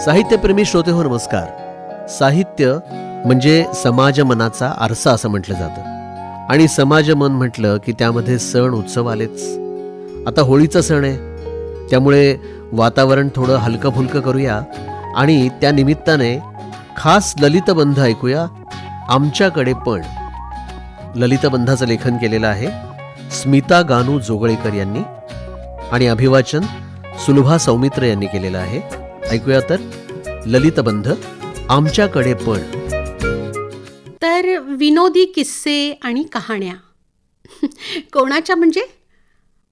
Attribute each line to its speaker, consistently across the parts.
Speaker 1: साहित्यप्रेमी श्रोते हो नमस्कार. साहित्य म्हणजे समाज मनाचा आरसा असं म्हटलं जातं आणि समाज मन म्हटलं की त्यामध्ये सण उत्सव आलेच. आता होळीचा सण आहे, त्यामुळे वातावरण थोडं हलकं फुलकं करूया आणि त्या निमित्ताने खास ललितबंध ऐकूया. आमच्याकडे पण ललितबंधाचं लेखन केलेलं आहे स्मिता गानू जोगळेकर यांनी आणि अभिवाचन सुलभा सौमित्र यांनी केलेलं आहे. ऐकूया तर ललितबंध आमच्याकडे पण.
Speaker 2: तर विनोदी किस्से आणि कहाण्या कोणाच्या म्हणजे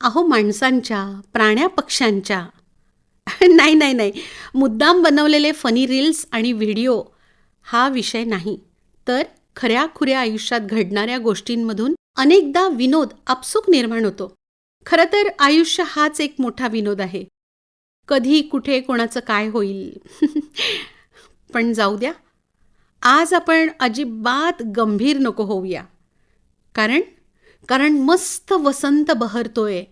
Speaker 2: अहो माणसांच्या, प्राण्या पक्ष्यांच्या. नाही नाही नाही, मुद्दाम बनवलेले फनी रील्स आणि व्हिडिओ हा विषय नाही, तर खऱ्या खुऱ्या आयुष्यात घडणाऱ्या गोष्टींमधून अनेकदा विनोद आपसूक निर्माण होतो. खरं तर आयुष्य हाच एक मोठा विनोद आहे. कधी कुठे कोणाचं काय होईल. पण जाऊ द्या, आज आपण अजिबात गंभीर नको होऊया. कारण मस्त वसंत बहरतोय.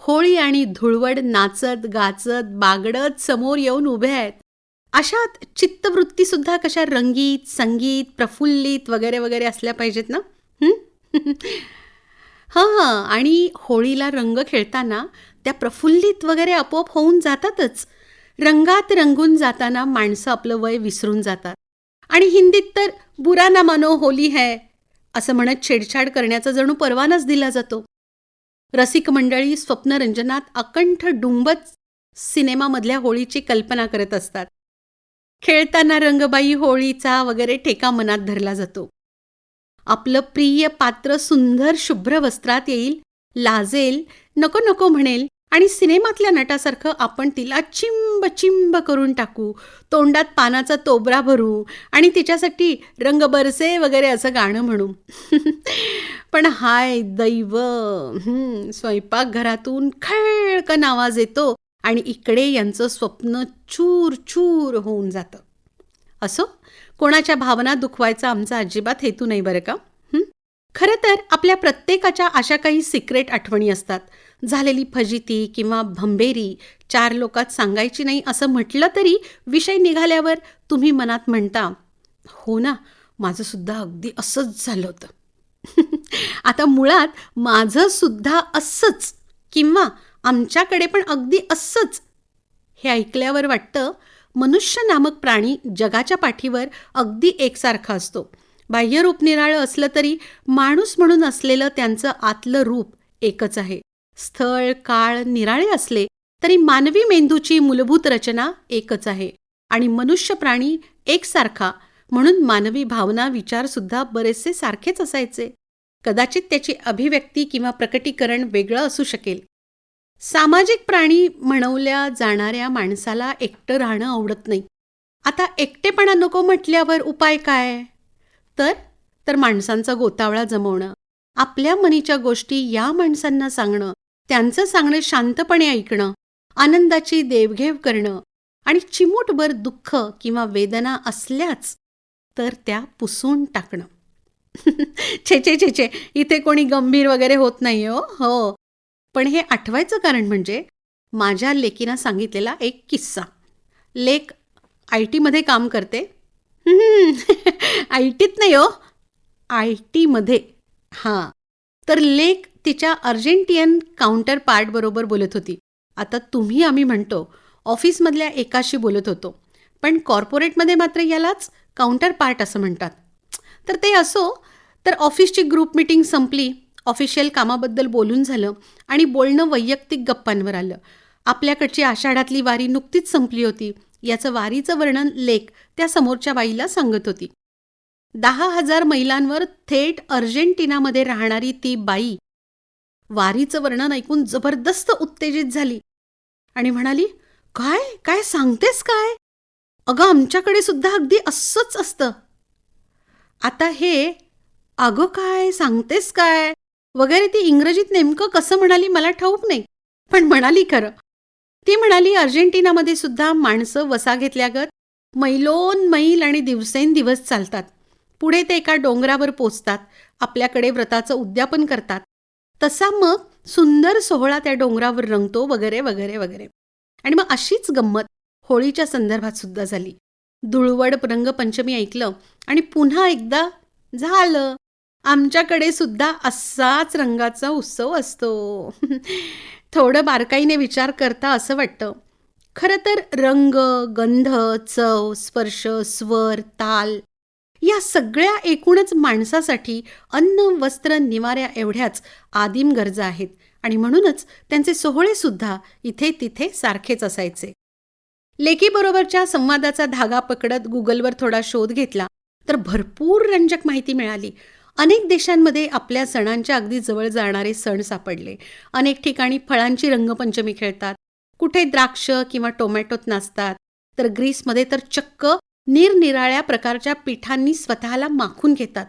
Speaker 2: होळी आणि धुळवड नाचत गाचत बागडत समोर येऊन उभे आहेत. अशात चित्तवृत्तीसुद्धा कशा रंगीत, संगीत, प्रफुल्लित वगैरे वगैरे असल्या पाहिजेत ना. हां, आणि होळीला रंग खेळताना त्या प्रफुल्लित वगैरे आपोआप होऊन जातातच. रंगात रंगून जाताना माणसं आपलं वय विसरून जातात आणि हिंदीत तर बुरा ना मानो होली है असं म्हणत छेडछाड करण्याचा जणू परवानाच दिला जातो. रसिक मंडळी स्वप्नरंजनात अकंठ डुंबत सिनेमामधल्या होळीची कल्पना करत असतात. खेळताना रंगबाई होळीचा वगैरे ठेका मनात धरला जातो. आपलं प्रिय पात्र सुंदर शुभ्र वस्त्रात येईल, लाजेल, नको नको म्हणेल आणि सिनेमातल्या नटासारखं आपण तिला चिंब चिंब करून टाकू, तोंडात पानाचा तोबरा भरू आणि तिच्यासाठी रंग बरसे वगैरे असं गाणं म्हणू. पण हाय दैव, स्वयंपाकघरातून खळकन आवाज येतो आणि इकडे यांचं स्वप्न चूर चूर होऊन जातं. असो, कोणाच्या भावना दुखवायचा आमचा अजिबात हेतू नाही बरं का. खरं तर आपल्या प्रत्येकाच्या अशा काही सिक्रेट आठवणी असतात. झालेली फजिती किंवा भंबेरी 4 लोकात सांगायची नाही असं म्हटलं तरी विषय निघाल्यावर तुम्ही मनात म्हणता, हो ना, माझं सुद्धा अगदी असंच झालं होतं. आता मुळात माझं सुद्धा असंच किंवा आमच्याकडे पण अगदी असंच हे ऐकल्यावर वाटतं मनुष्य नामक प्राणी जगाच्या पाठीवर अगदी एकसारखा असतो. बाह्यरूप निराळं असलं तरी माणूस म्हणून असलेलं त्यांचं आतलं रूप एकच आहे. स्थळ काळ निराळे असले तरी मानवी मेंदूची मूलभूत रचना एकच आहे आणि मनुष्य प्राणी एकसारखा म्हणून मानवी भावना विचारसुद्धा बरेचसे सारखेच असायचे. कदाचित त्याची अभिव्यक्ती किंवा प्रकटीकरण वेगळं असू शकेल. सामाजिक प्राणी म्हणवल्या जाणाऱ्या माणसाला एकटं राहणं आवडत नाही. आता एकटेपणा नको म्हटल्यावर उपाय काय? तर माणसांचा गोतावळा जमवणं, आपल्या मनीच्या गोष्टी या माणसांना सांगणं, त्यांचं सांगणं शांतपणे ऐकणं, आनंदाची देवघेव करणं आणि चिमूटभर दुःख किंवा वेदना असल्याच तर त्या पुसून टाकणं. छे छे छे छे, इथे कोणी गंभीर वगैरे होत नाही हो. पण हे आठवायचं कारण म्हणजे माझ्या लेकीनं सांगितलेला एक किस्सा. लेक IT मध्ये काम करते. IT नाही हो, IT मध्ये. हां, तर लेक तिच्या अर्जेंटियन काउंटर पार्ट बरोबर बोलत होती. आता तुम्ही आम्ही म्हणतो ऑफिसमधल्या एकाशी बोलत होतो, पण कॉर्पोरेटमध्ये मात्र यालाच काउंटर पार्ट असं म्हणतात. तर ते असो, तर ऑफिसची ग्रुप मीटिंग संपली. ऑफिशियल कामाबद्दल बोलून झालं आणि बोलणं वैयक्तिक गप्पांवर आलं. आपल्याकडची आषाढातली वारी नुकतीच संपली होती. याचं वारीचं वर्णन लेक त्या समोरच्या बाईला सांगत होती. 10,000 मैलांवर थेट अर्जेंटिनामध्ये राहणारी ती बाई वारीचं वर्णन ऐकून जबरदस्त उत्तेजित झाली आणि म्हणाली, काय काय सांगतेस काय? अगं आमच्याकडे सुद्धा अगदी असंच असतं. आता हे अगं काय सांगतेस काय वगैरे ती इंग्रजीत नेमकं कसं म्हणाली मला ठाऊक नाही, पण म्हणाली खरं. ती म्हणाली, अर्जेंटिनामध्ये सुद्धा माणसं वसा घेतल्यागत मैलोन मैल आणि दिवसेंदिवस चालतात. पुढे ते एका डोंगरावर पोचतात, आपल्याकडे व्रताचं उद्यापन करतात. तसा मग सुंदर सोहळा त्या डोंगरावर रंगतो वगैरे वगैरे वगैरे. आणि मग अशीच गंमत होळीच्या संदर्भात सुद्धा झाली. धुळवड रंगपंचमी ऐकलं आणि पुन्हा एकदा झालं. आमच्याकडे सुद्धा असाच रंगाचा उत्सव असतो. थोडं बारकाईने विचार करता असं वाटतं. खरं तर रंग, गंध, चव, स्पर्श, स्वर, ताल या सगळ्या एकूणच माणसासाठी अन्न, वस्त्र, निवाऱ्या एवढ्याच आदिम गरजा आहेत आणि म्हणूनच त्यांचे सोहळेसुद्धा इथे तिथे सारखेच असायचे. लेकीबरोबरच्या संवादाचा धागा पकडत गुगलवर थोडा शोध घेतला तर भरपूर रंजक माहिती मिळाली. अनेक देशांमध्ये आपल्या सणांच्या अगदी जवळ जाणारे सण सापडले. अनेक ठिकाणी फळांची रंगपंचमी खेळतात, कुठे द्राक्ष किंवा टोमॅटोत नाचतात, तर ग्रीसमध्ये तर चक्क निरनिराळ्या प्रकारच्या पिठांनी स्वतःला माखून घेतात.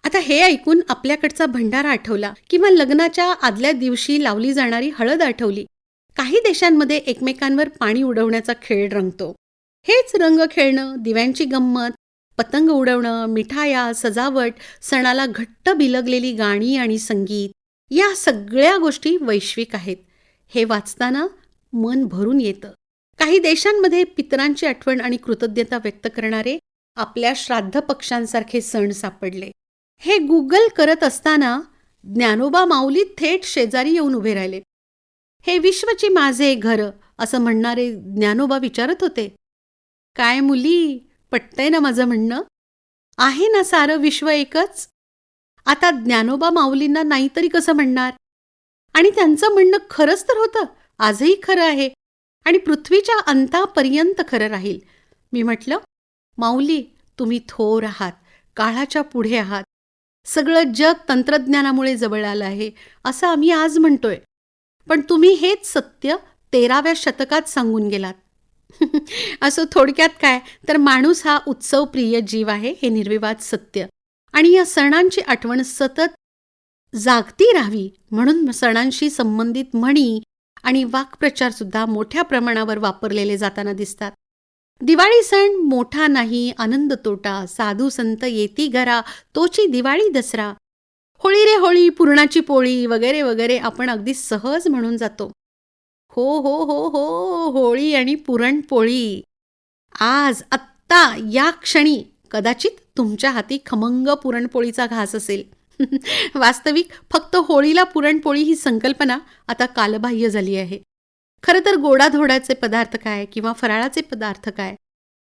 Speaker 2: आता हे ऐकून आपल्याकडचा भंडारा आठवला किंवा लग्नाच्या आदल्या दिवशी लावली जाणारी हळद आठवली. काही देशांमध्ये एकमेकांवर पाणी उडवण्याचा खेळ रंगतो. हेच रंग खेळणं, दिव्यांची गंमत, पतंग उडवणं, मिठाया, सजावट, सणाला घट्ट बिलगलेली गाणी आणि संगीत या सगळ्या गोष्टी वैश्विक आहेत. हे वाचताना मन भरून येतं. काही देशांमध्ये पितरांची आठवण आणि कृतज्ञता व्यक्त करणारे आपल्या श्राद्ध पक्षांसारखे सण सापडले. हे गुगल करत असताना ज्ञानोबा माऊली थेट शेजारी येऊन उभे राहिले. हे विश्वची माझे घर असं म्हणणारे ज्ञानोबा विचारत होते, काय मुली, पटतंय ना माझं म्हणणं? आहे ना सारं विश्व एकच? आता ज्ञानोबा माऊलींना नाहीतरी कसं म्हणणार? आणि त्यांचं म्हणणं खरंच तर होतं, आजही खरं आहे आणि पृथ्वीच्या अंतापर्यंत खरं राहील. मी म्हटलं, माऊली, तुम्ही थोर आहात, काळाच्या पुढे आहात. सगळं जग तंत्रज्ञानामुळे जवळ आलं आहे असं आम्ही आज म्हणतोय, पण तुम्ही हेच सत्य 13व्या शतकात सांगून गेलात. असं थोडक्यात काय तर माणूस हा उत्सवप्रिय जीव आहे हे निर्विवाद सत्य. आणि या सणांची आठवण सतत जागती राहावी म्हणून सणांशी संबंधित म्हणी आणि वाक्प्रचार सुद्धा मोठ्या प्रमाणावर वापरलेले जाताना दिसतात. दिवाळी सण मोठा नाही, आनंद तोटा, साधू संत येती घरा, तोची दिवाळी दसरा, होळी रे होळी, पुरणाची पोळी वगैरे वगैरे आपण अगदी सहज म्हणून जातो. हो हो हो हो, होळी आणि पुरणपोळी. आज आत्ता या क्षणी कदाचित तुमच्या हाती खमंग पुरणपोळीचा घास असेल. वास्तविक फक्त होळीला पुरणपोळी ही संकल्पना आता कालबाह्य झाली आहे. खरं तर गोडाधोडाचे पदार्थ काय किंवा फराळाचे पदार्थ काय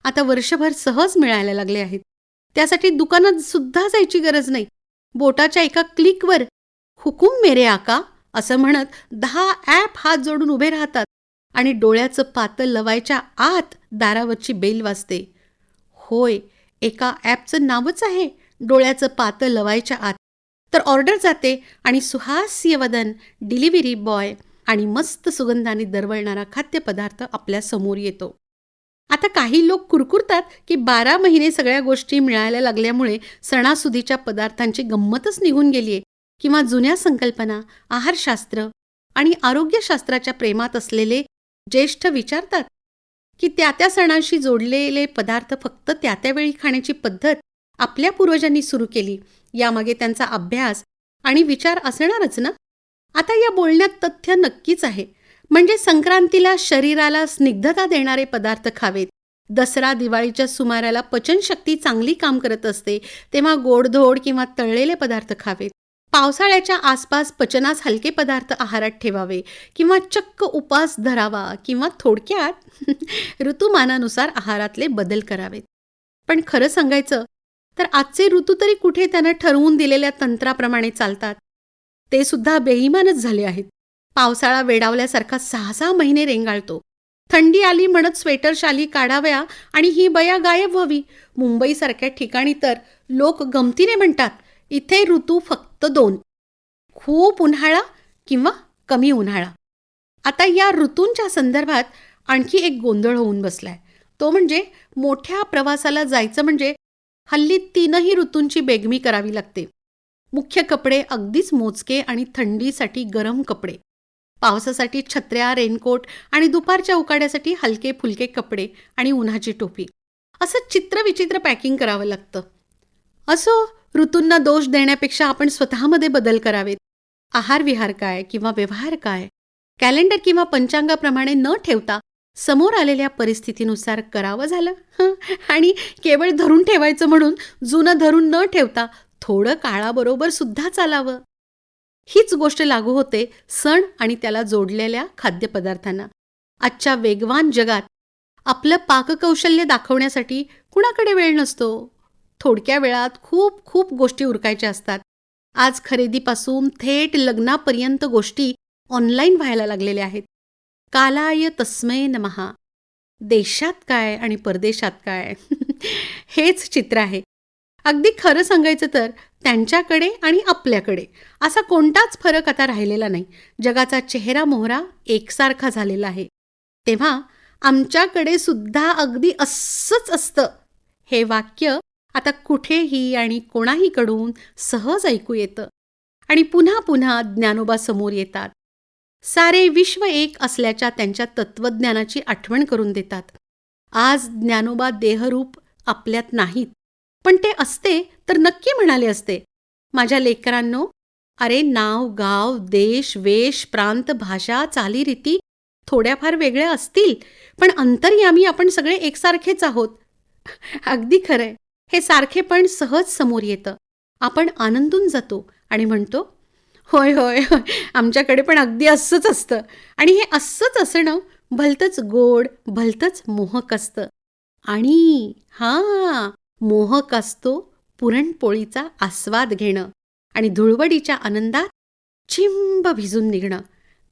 Speaker 2: आता वर्षभर सहज मिळायला लागले आहेत. त्यासाठी दुकानात सुद्धा जायची गरज नाही. बोटाच्या एका क्लिकवर हुकूम मेरे आका असं म्हणत 10 ॲप हात जोडून उभे राहतात आणि डोळ्याचं पातं लवायच्या आत दारावरची बेल वाजते. होय, एका ॲपचं नावच आहे डोळ्याचं पातं लवायच्या आत. तर ऑर्डर जाते आणि सुहास्यवदन डिलिव्हरी बॉय आणि मस्त सुगंधाने दरवळणारा खाद्यपदार्थ आपल्या समोर येतो. आता काही लोक कुरकुरतात की 12 महिने सगळ्या गोष्टी मिळायला लागल्यामुळे सणासुदीच्या पदार्थांची गंमतच निघून गेली आहे किंवा जुन्या संकल्पना, आहारशास्त्र आणि आरोग्यशास्त्राच्या प्रेमात असलेले ज्येष्ठ विचारतात की त्या त्या सणांशी जोडलेले पदार्थ फक्त त्या त्यावेळी खाण्याची पद्धत आपल्या पूर्वजांनी सुरू केली, यामागे त्यांचा अभ्यास आणि विचार असणारच ना. आता या बोलण्यात तथ्य नक्कीच आहे. म्हणजे संक्रांतीला शरीराला स्निग्धता देणारे पदार्थ खावेत, दसरा दिवाळीच्या सुमाराला पचनशक्ती चांगली काम करत असते तेव्हा गोडधोड किंवा तळलेले पदार्थ खावेत, पावसाळ्याच्या आसपास पचनास हलके पदार्थ आहारात ठेवावे किंवा चक्क उपास धरावा किंवा थोडक्यात ऋतुमानानुसार आहारातले बदल करावेत. पण खरं सांगायचं तर आजचे ऋतू तरी कुठे त्यानं ठरवून दिलेल्या तंत्राप्रमाणे चालतात. ते सुद्धा बेईमानच झाले आहेत. पावसाळा वेडावल्यासारखा 6-6 महिने रेंगाळतो. थंडी आली म्हणत स्वेटर शाली काढाव्या आणि ही बया गायब व्हावी. मुंबईसारख्या ठिकाणी तर लोक गमतीने म्हणतात, इथे ऋतू फक्त 2, खूप उन्हाळा किंवा कमी उन्हाळा. आता या ऋतूंच्या संदर्भात आणखी एक गोंधळ होऊन बसलाय. तो म्हणजे मोठ्या प्रवासाला जायचं म्हणजे हल्ली 3ही ऋतूंची बेगमी करावी लागते. मुख्य कपडे अगदीच मोजके आणि थंडीसाठी गरम कपडे, पावसासाठी छत्र्या, रेनकोट आणि दुपारच्या उकाड्यासाठी हलके फुलके कपडे आणि उन्हाची टोपी, असं चित्रविचित्र पॅकिंग करावं लागतं. असो, ऋतूंना दोष देण्यापेक्षा आपण स्वतःमध्ये बदल करावेत. आहारविहार काय किंवा व्यवहार काय, कॅलेंडर किंवा पंचांगाप्रमाणे न ठेवता समोर आलेल्या परिस्थितीनुसार करावं झालं आणि केवळ धरून ठेवायचं म्हणून जुनं धरून न ठेवता थोडं काळाबरोबर सुद्धा चालावं. हीच गोष्ट लागू होते सण आणि त्याला जोडलेल्या खाद्यपदार्थांना. आजच्या वेगवान जगात आपलं पाककौशल्य दाखवण्यासाठी कुणाकडे वेळ नसतो. थोडक्या वेळात खूप खूप गोष्टी उरकायच्या असतात. आज खरेदीपासून थेट लग्नापर्यंत गोष्टी ऑनलाईन व्हायला लागलेल्या आहेत. कालाय तस्मै नमः. देशात काय आणि परदेशात काय हेच चित्र आहे. अगदी खरं सांगायचं तर त्यांच्याकडे आणि आपल्याकडे असा कोणताच फरक आता राहिलेला नाही. जगाचा चेहरा मोहरा एकसारखा झालेला आहे. तेव्हा आमच्याकडे सुद्धा अगदी असंच असतं हे वाक्य आता कुठेही आणि कोणाहीकडून सहज ऐकू येतं आणि पुन्हा पुन्हा ज्ञानोबा समोर येतात. सारे विश्व एक असल्याच्या त्यांच्या तत्वज्ञानाची आठवण करून देतात. आज ज्ञानोबा देहरूप आपल्यात नाहीत, पण ते असते तर नक्की म्हणाले असते, माझ्या लेकरांनो, अरे नाव गाव देश वेश प्रांत भाषा चालीरीती थोड्याफार वेगळ्या असतील, पण अंतर्यामी आपण सगळे एकसारखेच आहोत. अगदी खरंय. हे सारखेपण सहज समोर येतं. आपण आनंदून जातो आणि म्हणतो, होय होय होय, आमच्याकडे पण अगदी असंच असतं. आणि हे असंच असणं भलतंच गोड भलतंच मोहक असतं. आणि मोहक असतो पुरणपोळीचा आस्वाद घेणं आणि धुळवडीच्या आनंदात चिंब भिजून निघणं.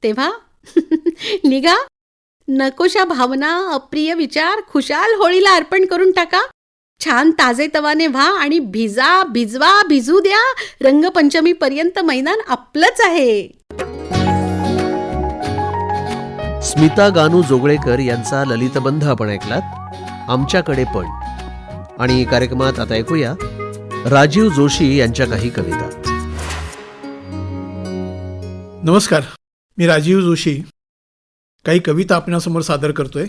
Speaker 2: तेव्हा निघा, नकोशा भावना अप्रिय विचार खुशाल होळीला अर्पण करून टाका. छान ताजेतवाने व्हा आणि भिजवा भिजू द्या. रंगपंचमीपर्यंत मैदान आपलंच आहे.
Speaker 1: स्मिता गानू जोगळेकर यांचा ललितबंध आपण ऐकलात, आमच्याकडे पण. आणि कार्यक्रमात आता ऐकूया राजीव जोशी यांच्या काही कविता.
Speaker 3: नमस्कार, मी राजीव जोशी काही कविता आपणासमोर सादर करतोय.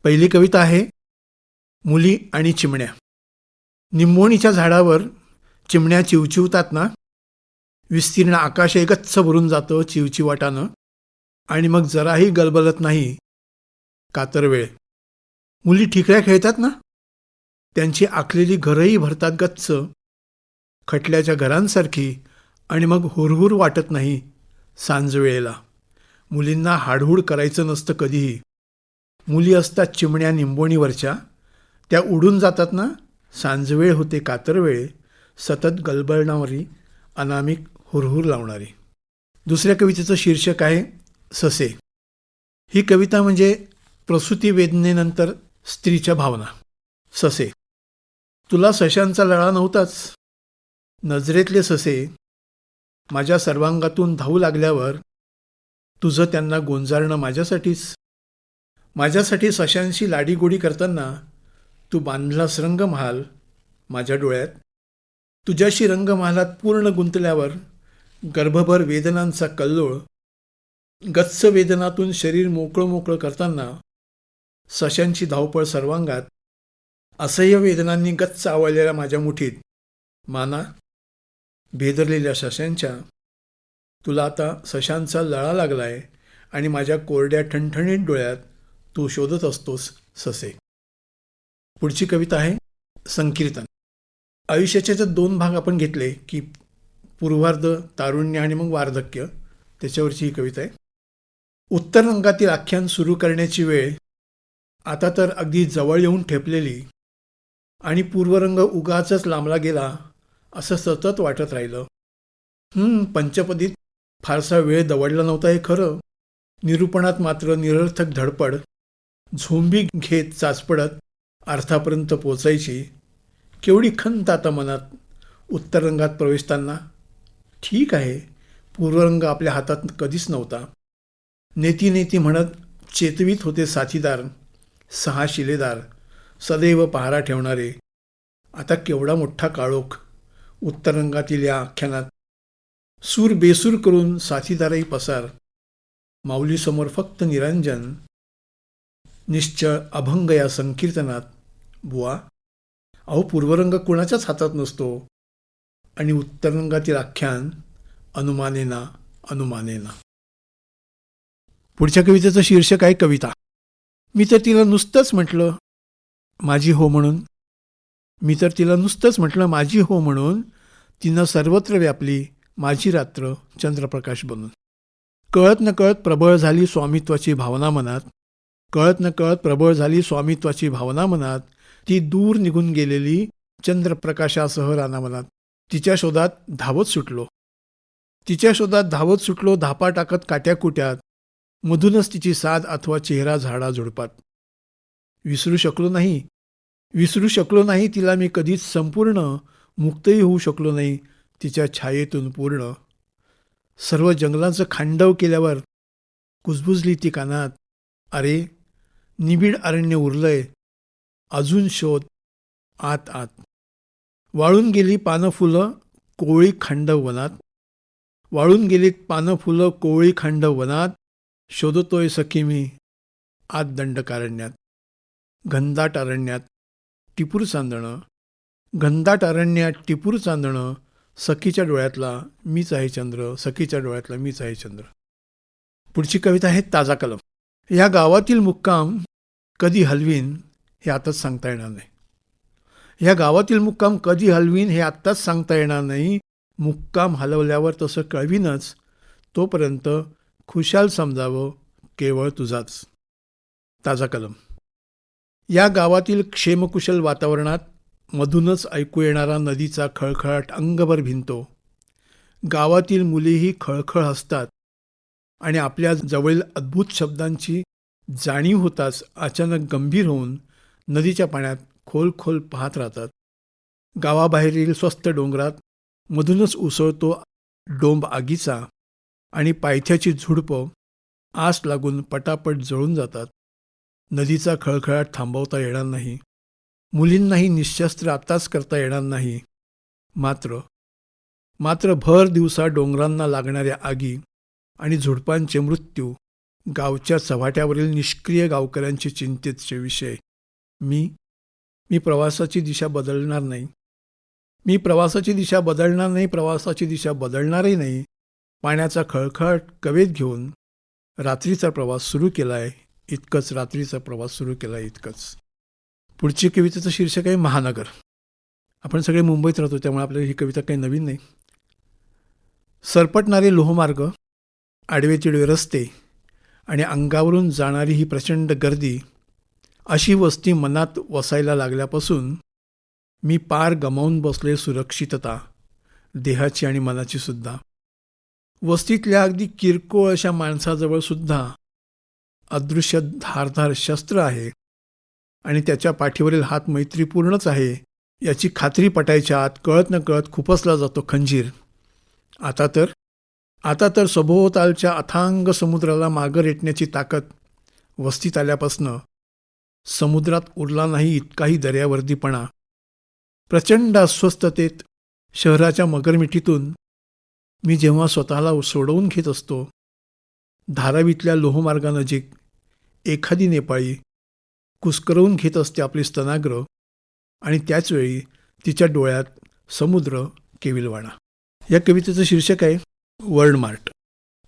Speaker 3: पहिली कविता आहे मुली आणि चिमण्या. निंबोणीच्या झाडावर चिमण्या चिवचिवतात ना, विस्तीर्ण आकाश गच्च भरून जातं चिवचिवाटानं, आणि मग जराही गलबलत नाही कातर वेळ. मुली ठिकऱ्या खेळतात ना, त्यांची आखलेली घरंही भरतात गच्च खटल्याच्या घरांसारखी, आणि मग हुरहुर वाटत नाही सांजवेळेला. मुलींना हाडहूड करायचं नसतं कधीही. मुली असतात चिमण्या निंबोणीवरच्या, त्या उडून जातात ना, सांजवेळ होते कातरवेळ, सतत गलबलणारी अनामिक हुरहुर लावणारी. दुसऱ्या कवितेचं शीर्षक आहे ससे. ही कविता म्हणजे प्रसूती वेदनेनंतर स्त्रीच्या भावना. ससे. तुला सशांचा लळा नव्हताच. नजरेतले ससे माझ्या सर्वांगातून धावू लागल्यावर तुझं त्यांना गोंजारणं माझ्यासाठीच. माझ्यासाठी सशांशी लाडीगोडी करताना तू बांधलास रंगमहाल माझ्या डोळ्यात. तुझ्याशी रंगमहालात पूर्ण गुंतल्यावर गर्भभर वेदनांचा कल्लोळ, गच्च वेदनातून शरीर मोकळं मोकळं करताना सशांची धावपळ सर्वांगात. असह्य वेदनांनी गच्च आवळलेल्या माझ्या मुठीत माना भेदरलेल्या सशांच्या. तुला आता सशांचा लळा लागलाय आणि माझ्या कोरड्या ठणठणीत डोळ्यात तू शोधत असतोस ससे. पुढची कविता आहे संकीर्तन. आयुष्याचे जर दोन भाग आपण घेतले की पूर्वार्ध, तारुण्य आणि मग वार्धक्य, त्याच्यावरची ही कविता आहे. उत्तर रंगातील आख्यान सुरू करण्याची वेळ आता तर अगदी जवळ येऊन ठेपलेली, आणि पूर्वरंग उगाचच लांबला गेला असं सतत वाटत राहिलं. पंचपदीत फारसा वेळ दवडला नव्हता हे खरं. निरूपणात मात्र निरर्थक धडपड, झोंबी घेत चाचपडत अर्थापर्यंत पोचायची. केवढी खंत आता मनात उत्तर रंगात प्रवेशताना. ठीक आहे, पूर्वरंग आपल्या हातात कधीच नव्हता. नेती नेती म्हणत चेतवीत होते साथीदार, 6 शिलेदार सदैव पहारा ठेवणारे. आता केवढा मोठा काळोख उत्तर रंगातील या आख्यानात. सूर बेसूर करून साथीदारही पसार. माऊलीसमोर फक्त निरंजन, निश्चळ अभंग या संकीर्तनात. बुवा, अहो पूर्वरंग कोणाच्याच हातात नसतो, आणि उत्तर रंगातील आख्यान अनुमानेना अनुमानेना. पुढच्या कवितेचं शीर्षक आहे कविता. मी तर तिला नुसतंच म्हटलं माझी हो म्हणून. माझी हो म्हणून तिनं सर्वत्र व्यापली माझी रात्र चंद्रप्रकाश बनून. कळत नकळत प्रबळ झाली स्वामित्वाची भावना मनात, ती दूर निघून गेलेली चंद्रप्रकाशासह रानामनात. तिच्या शोधात धावत सुटलो धापा टाकत काट्याकुट्यात, मधूनच तिची साद अथवा चेहरा झाडा झुडपात. विसरू शकलो नाही तिला मी कधीच संपूर्ण, मुक्तही होऊ शकलो नाही तिच्या छायेतून पूर्ण. सर्व जंगलाचं खांडव केल्यावर कुजबुजली ती कानात, अरे निबिड अरण्य उरलंय अजून शोध आत आत. वाळून गेली पानं फुलं कोवळी खांडव वनात, शोधतोय सखी मी आत दंडकारण्यात. घनदाट अरण्यात टिपूर चांदणं, सखीच्या डोळ्यातला मीच आहे चंद्र. पुढची कविता आहे ताजा कलम. या गावातील मुक्काम कधी हलवीन हे आताच सांगता येणार नाही. मुक्काम हलवल्यावर तसं कळवीनच, तोपर्यंत खुशाल समजावं केवळ तुझाच. ताजा कलम. या गावातील क्षेमकुशल वातावरणात मधूनच ऐकू येणारा नदीचा खळखळाट अंगभर भिनतो. गावातील मुलीही खळखळ हसतात आणि आपल्या जवळील अद्भुत शब्दांची जाणीव होताच अचानक गंभीर होऊन नदीच्या पाण्यात खोल खोल पाहत राहतात. गावाबाहेरील स्वस्त डोंगरात मधूनच उसळतो डोंब आगीचा आणि पायथ्याची झुडपं आस लागून पटापट जळून जातात. नदीचा खळखळाट थांबवता येणार नाही. मुलींनाही निशस्त्र आत्ताच करता येणार नाही. मात्र भर दिवसा डोंगरांना लागणाऱ्या आगी आणि झुडपांचे मृत्यू, गावच्या चव्हाट्यावरील निष्क्रिय गावकऱ्यांचे चिंतेचे विषय. मी प्रवासाची दिशा बदलणारही नाही. पाण्याचा खळखळाट कवेत घेऊन रात्रीचा प्रवास सुरू केलाय इतकंच. पुढची कवितेचं शीर्षक आहे महानगर. आपण सगळे मुंबईत राहतो त्यामुळे आपल्याला ही कविता काही नवीन नाही. सरपटणारे लोहमार्ग, आडवे-तिडवे रस्ते आणि अंगावरून जाणारी ही प्रचंड गर्दी, अशी वस्ती मनात वसायला लागल्यापासून मी पार गमावून बसले सुरक्षितता, देहाची आणि मनाची सुद्धा. वस्तीतल्या अगदी किरकोळ अशा माणसाजवळ सुद्धा अदृश्य धारधार शस्त्र आहे आणि त्याच्या पाठीवरील हात मैत्रीपूर्णच आहे याची खात्री पटायच्या आत कळत न कळत खुपसला जातो खंजीर. आता तर सभोवतालच्या अथांग समुद्राला मागं रेटण्याची ताकद वस्तीत आल्यापासनं समुद्रात उरला नाही इतकाही दर्यावर्दीपणा. प्रचंड अस्वस्थतेत शहराच्या मगरमिठीतून मी जेव्हा स्वतःला सोडवून घेत असतो, धारावीतल्या लोहमार्गानजीक एखादी नेपाळी कुस्करवून घेत असते आपली स्तनाग्र आणि त्याचवेळी तिच्या डोळ्यात समुद्र केविलवाणा. या कवितेचं शीर्षक आहे वर्ल्ड मार्ट.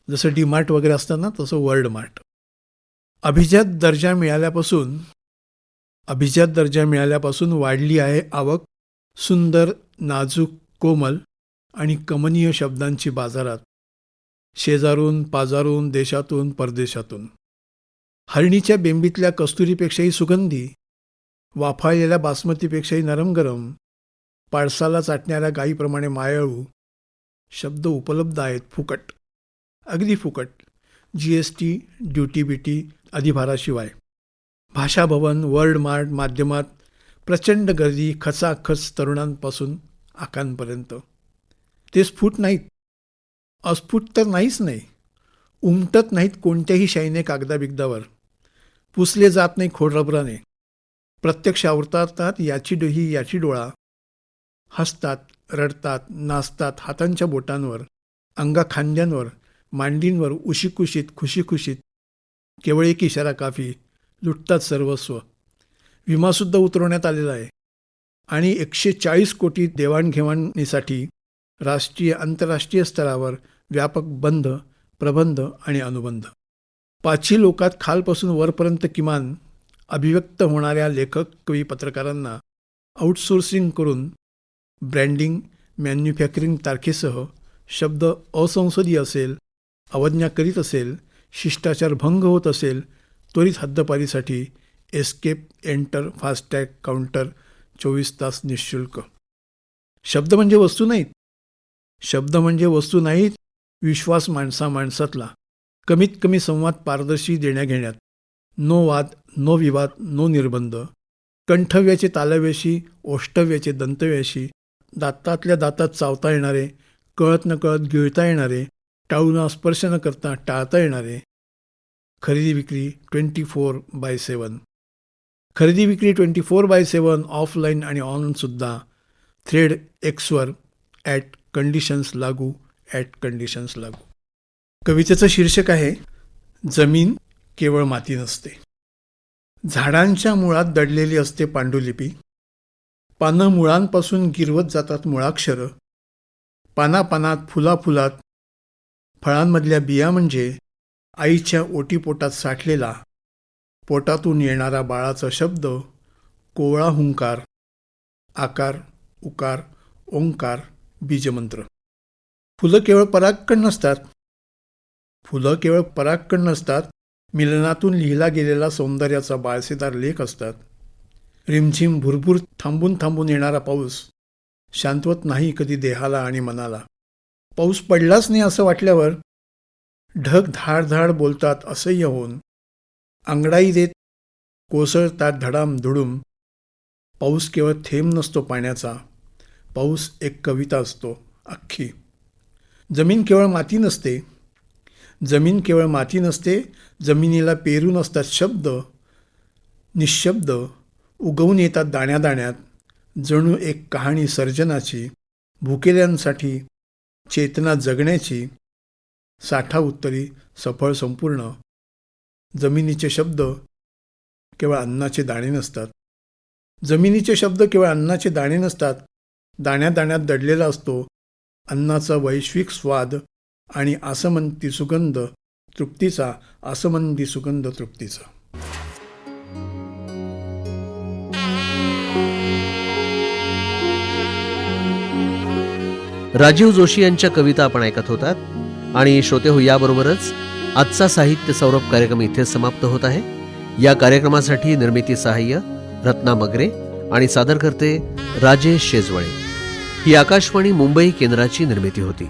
Speaker 3: जसं डीमार्ट वगैरे असतं ना, तसं वर्ल्ड मार्ट. अभिजात दर्जा मिळाल्यापासून वाढली आहे आवक सुंदर, नाजूक, कोमल आणि कमनीय शब्दांची बाजारात. शेजारून, पाजारून, देशातून, परदेशातून. हरणीच्या बेंबीतल्या कस्तुरीपेक्षाही सुगंधी, वाफाळलेल्या बासमतीपेक्षाही नरम गरम, पाडसाला चाटणाऱ्या गायीप्रमाणे मायाळू शब्द उपलब्ध आहेत फुकट, अगदी फुकट, GST, ड्युटी बिटी अधिभाराशिवाय. भाषाभवन, वर्ल्ड मार्ट माध्यमात प्रचंड गर्दी, खचाखच तरुणांपासून आकांपर्यंत. ते स्फुट नाहीत, अस्फुट तर नाहीच नाही, उमटत नाहीत कोणत्याही शाईने कागदाबिगदावर, पुसले जात नाही खोडरबराने, प्रत्यक्ष अवतारतात याची डोही याची डोळा, हसतात, रडतात, नाचतात हातांच्या बोटांवर, अंगा खांद्यांवर, मांडींवर, उशीकुशीत, खुशीखुशीत. केवळ एक इशारा काफी, लुटतात सर्वस्व. विमासुद्धा उतरवण्यात आलेला आहे आणि 140 कोटी देवाणघेवाणीसाठी राष्ट्रीय आंतरराष्ट्रीय स्तरावर व्यापक प्रबंध आणि अनुबंध. 500 लोकात खालपासून वरपर्यंत किमान अभिव्यक्त होणाऱ्या लेखक कवी पत्रकारांना आउटसोर्सिंग करून ब्रँडिंग मॅन्युफॅक्चरिंग तारखेसह शब्द असंसदीय असेल, अवज्ञा करीत असेल, शिष्टाचार भंग होत असेल, त्वरित हद्दपारीसाठी एस्केप, एंटर, फास्टॅग, काउंटर 24 तास निःशुल्क. शब्द म्हणजे वस्तू नाहीत. शब्द म्हणजे वस्तू नाहीत. विश्वास माणसातला. कमीत कमी संवाद पारदर्शी देण्याघेण्यात. नो वाद, नो विवाद, नो निर्बंध. कंठव्याचे तालव्याशी, ओष्टव्याचे दंतव्याशी, दातातल्या दातात चावता येणारे, कळत न कळत गिळता येणारे, टाळून स्पर्श न करता टाळता येणारे. खरेदी विक्री 24/7. खरेदी विक्री 24/7 ऑफलाईन आणि ऑनलाईनसुद्धा. थ्रेड एक्सवर @कंडिशन्स लागू. कवितेचं शीर्षक आहे जमीन केवळ माती नसते. झाडांच्या मुळात दडलेली असते पांडुलिपी. पानं मुळांपासून गिरवत जातात मुळाक्षरं. पानापानात, फुलाफुलात फळांमधल्या बिया म्हणजे आईच्या ओटीपोटात साठलेला, पोटातून येणारा बाळाचा शब्द, कोवळा हुंकार, आकार, उकार, ओंकार, बीजमंत्र. फुलं केवळ परागकण नसतात. मिलनातून लिहिला गेलेला सौंदर्याचा बाळसेदार लेख असतात. रिमझिम भुरभुर थांबून थांबून येणारा पाऊस शांतवत नाही कधी देहाला आणि मनाला. पाऊस पडलाच नाही असं वाटल्यावर ढग धाड बोलतात असह्य होऊन. अंगडाई देत कोसळतात धडाम धुडूम. पाऊस केवळ थेंब नसतो पाण्याचा. पाऊस एक कविता असतो अख्खी. जमीन केवळ माती नसते. जमिनीला पेरून असतात शब्द, निशब्द, उगवून येतात दाण्यादाण्यात. जणू एक कहाणी सर्जनाची, भुकेल्यांसाठी चेतना जगण्याची. साठा उत्तरी, सफळ संपूर्ण. जमिनीचे शब्द केवळ अन्नाचे दाणे नसतात. दाण्यादाण्यात दडलेला असतो अन्नाचा वैश्विक स्वाद आणि आसमंती सुगंध तृप्तीचा.
Speaker 1: राजीव जोशी यांच्या कविता आपण ऐकत होतात. आणि श्रोते हो, याबरोबरच आजचा साहित्य सौरभ कार्यक्रम इथे समाप्त होत आहे. या कार्यक्रमासाठी निर्मिती सहाय्य रत्ना मगरे आणि सादर करते राजेश शेजवळे. ही आकाशवाणी मुंबई केंद्राची निर्मिती होती.